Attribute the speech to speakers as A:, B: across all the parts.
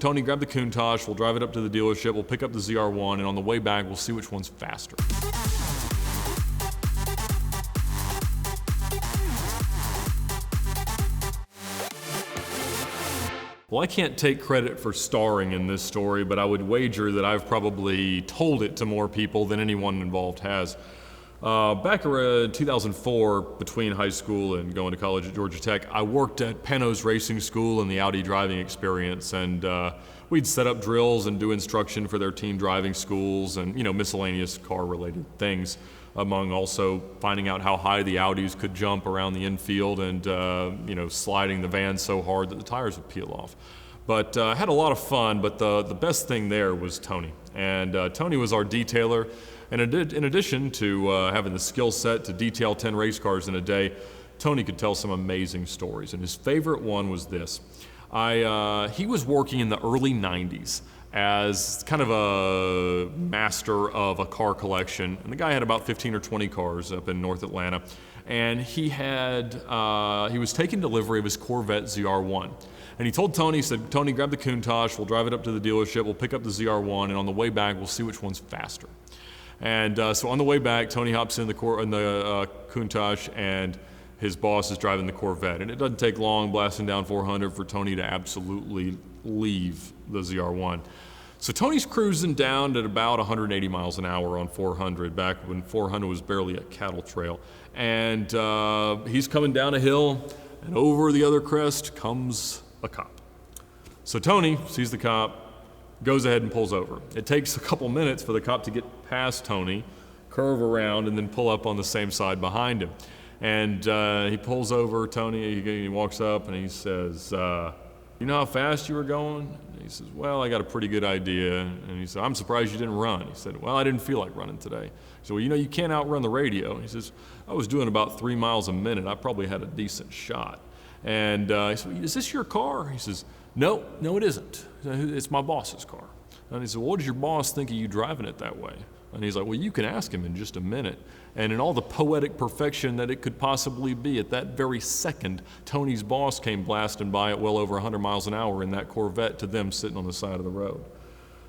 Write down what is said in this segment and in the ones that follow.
A: Tony, grab the Countach, we'll drive it up to the dealership, we'll pick up the ZR1, and on the way back, we'll see which one's faster. Well, I can't take credit for starring in this story, but I would wager that I've probably told it to more people than anyone involved has. Back around 2004, between high school and going to college at Georgia Tech, I worked at Pano's Racing School and the Audi driving experience, and we'd set up drills and do instruction for their team driving schools and, miscellaneous car-related things, among also finding out how high the Audis could jump around the infield and, sliding the van so hard that the tires would peel off. But I had a lot of fun, but the best thing there was Tony. And Tony was our detailer. And in addition to having the skill set to detail 10 race cars in a day, Tony could tell some amazing stories. And his favorite one was this. He was working in the early 90s as kind of a master of a car collection. And the guy had about 15 or 20 cars up in North Atlanta. And he was taking delivery of his Corvette ZR1. And he told Tony, he said, Tony, grab the Countach, we'll drive it up to the dealership, we'll pick up the ZR1, and on the way back, we'll see which one's faster. And so on the way back, Tony hops in the Countach, and his boss is driving the Corvette. And it doesn't take long, blasting down 400, for Tony to absolutely leave the ZR1. So Tony's cruising down at about 180 miles an hour on 400, back when 400 was barely a cattle trail. And he's coming down a hill, and over the other crest comes a cop. So Tony sees the cop, goes ahead and pulls over. It takes a couple minutes for the cop to get past Tony, curve around, and then pull up on the same side behind him. And he pulls over Tony, he walks up and he says, you know how fast you were going? And he says, well, I got a pretty good idea. And he said, I'm surprised you didn't run. He said, well, I didn't feel like running today. He said, well, you can't outrun the radio. He says, I was doing about 3 miles a minute. I probably had a decent shot. And he said, is this your car? He says, no, it isn't. It's my boss's car. And he said, well, what does your boss think of you driving it that way? And he's like, well, you can ask him in just a minute. And in all the poetic perfection that it could possibly be, at that very second, Tony's boss came blasting by at well over 100 miles an hour in that Corvette to them sitting on the side of the road.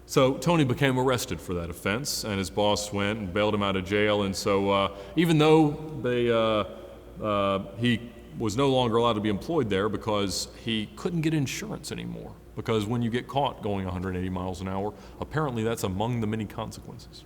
A: So Tony became arrested for that offense, and his boss went and bailed him out of jail. And so even though he was no longer allowed to be employed there because he couldn't get insurance anymore, because when you get caught going 180 miles an hour, apparently that's among the many consequences.